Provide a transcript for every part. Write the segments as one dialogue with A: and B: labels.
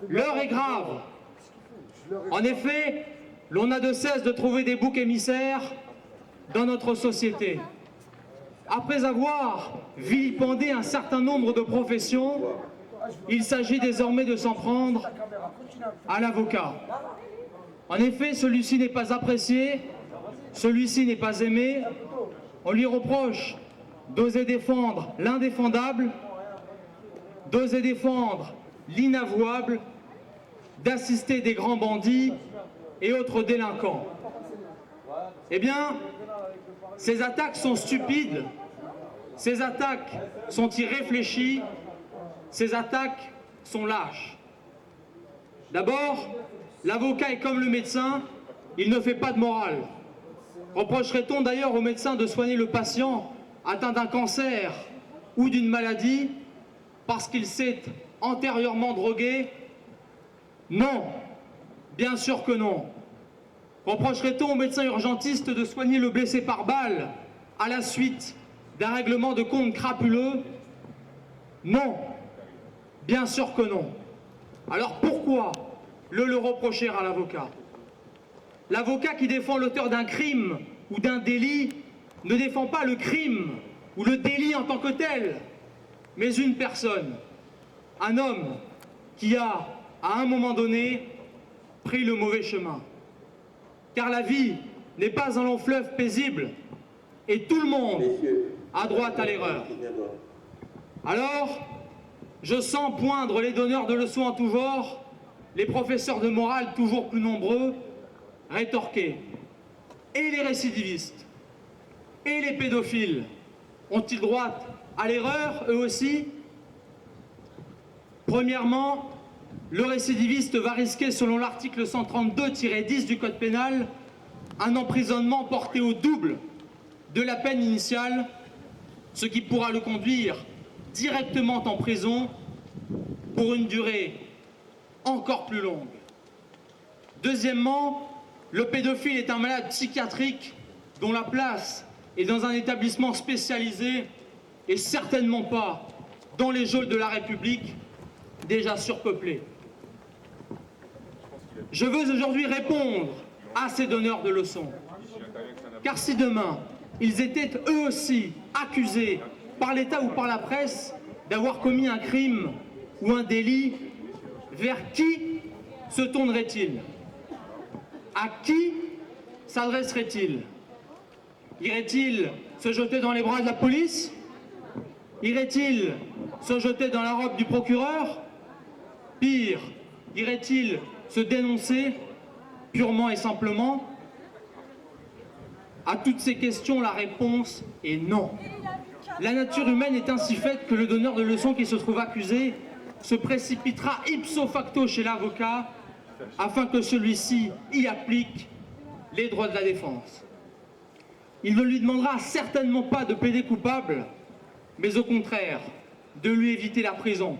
A: L'heure est grave. En effet, l'on n'a de cesse de trouver des boucs émissaires dans notre société. Après avoir vilipendé un certain nombre de professions, il s'agit désormais de s'en prendre à l'avocat. En effet, celui-ci n'est pas apprécié, celui-ci n'est pas aimé. On lui reproche d'oser défendre l'indéfendable, d'oser défendre l'inavouable, d'assister des grands bandits et autres délinquants. Eh bien, ces attaques sont stupides, ces attaques sont irréfléchies, ces attaques sont lâches. D'abord, l'avocat est comme le médecin, il ne fait pas de morale. Reprocherait-on d'ailleurs au médecin de soigner le patient atteint d'un cancer ou d'une maladie parce qu'il s'est antérieurement drogué? Non, bien sûr que non. Reprocherait-on au médecin urgentiste de soigner le blessé par balle à la suite d'un règlement de compte crapuleux? Non, bien sûr que non. Alors pourquoi le reprocher à l'avocat? L'avocat qui défend l'auteur d'un crime ou d'un délit ne défend pas le crime ou le délit en tant que tel, mais une personne, un homme qui a, à un moment donné, pris le mauvais chemin. Car la vie n'est pas un long fleuve paisible et tout le monde a droit à l'erreur. Alors, je sens poindre les donneurs de leçons en tout genre, les professeurs de morale toujours plus nombreux, rétorquer. Et les récidivistes et les pédophiles ont-ils droit à l'erreur, eux aussi? Premièrement, le récidiviste va risquer, selon l'article 132-10 du Code pénal, un emprisonnement porté au double de la peine initiale, ce qui pourra le conduire directement en prison pour une durée encore plus longue. Deuxièmement, le pédophile est un malade psychiatrique dont la place est dans un établissement spécialisé et certainement pas dans les geôles de la République déjà surpeuplées. Je veux aujourd'hui répondre à ces donneurs de leçons. Car si demain, ils étaient eux aussi accusés par l'État ou par la presse d'avoir commis un crime ou un délit, vers qui se tournerait-il? À qui s'adresserait-il? Irait-il se jeter dans les bras de la police? Irait-il se jeter dans la robe du procureur? Pire, irait-il se dénoncer purement et simplement? À toutes ces questions, la réponse est non. La nature humaine est ainsi faite que le donneur de leçons qui se trouve accusé se précipitera ipso facto chez l'avocat afin que celui-ci y applique les droits de la défense. Il ne lui demandera certainement pas de plaider coupable, mais au contraire, de lui éviter la prison.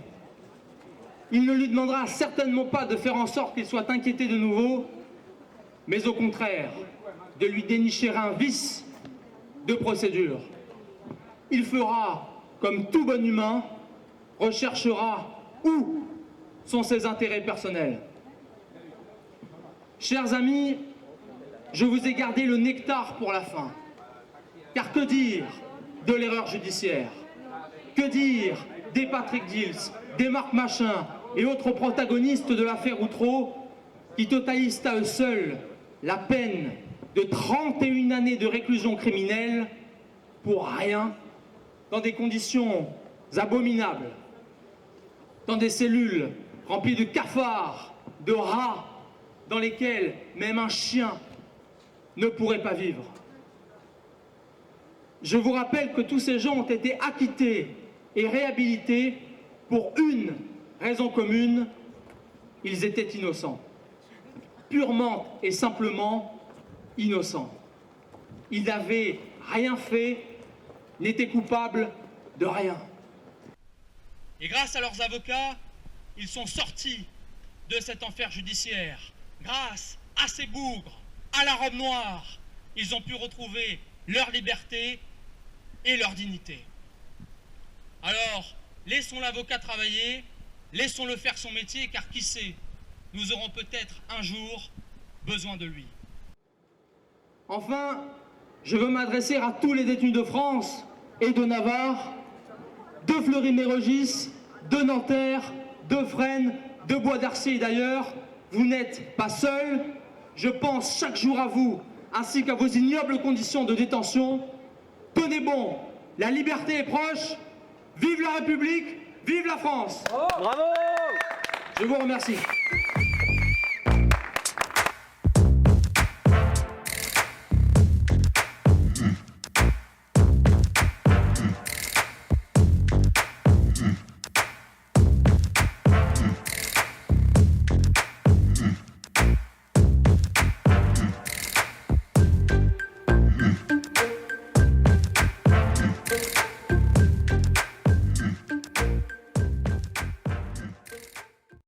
A: Il ne lui demandera certainement pas de faire en sorte qu'il soit inquiété de nouveau, mais au contraire, de lui dénicher un vice de procédure. Il fera, comme tout bon humain, recherchera où sont ses intérêts personnels. Chers amis, je vous ai gardé le nectar pour la fin. Car que dire de l'erreur judiciaire? Que dire des Patrick Dils, des Marc Machin et autres protagonistes de l'affaire Outreau qui totalisent à eux seuls la peine de 31 années de réclusion criminelle pour rien, dans des conditions abominables, dans des cellules remplies de cafards, de rats, dans lesquelles même un chien ne pourrait pas vivre. Je vous rappelle que tous ces gens ont été acquittés et réhabilités pour une raison commune: ils étaient innocents. Purement et simplement innocents. Ils n'avaient rien fait, n'étaient coupables de rien. Et grâce à leurs avocats, ils sont sortis de cet enfer judiciaire. Grâce à ces bougres, à la robe noire, ils ont pu retrouver leur liberté et leur dignité. Alors, laissons l'avocat travailler, Laissons-le faire son métier, car qui sait, nous aurons peut-être un jour besoin de lui. Enfin, je veux m'adresser à tous les détenus de France et de Navarre, de Fleury-Mérogis, de Nanterre, de Fresnes, de Bois d'Arcy et d'ailleurs. Vous n'êtes pas seuls. Je pense chaque jour à vous, ainsi qu'à vos ignobles conditions de détention. Tenez bon, la liberté est proche. Vive la République, vive la France.
B: Bravo!
A: Je vous remercie.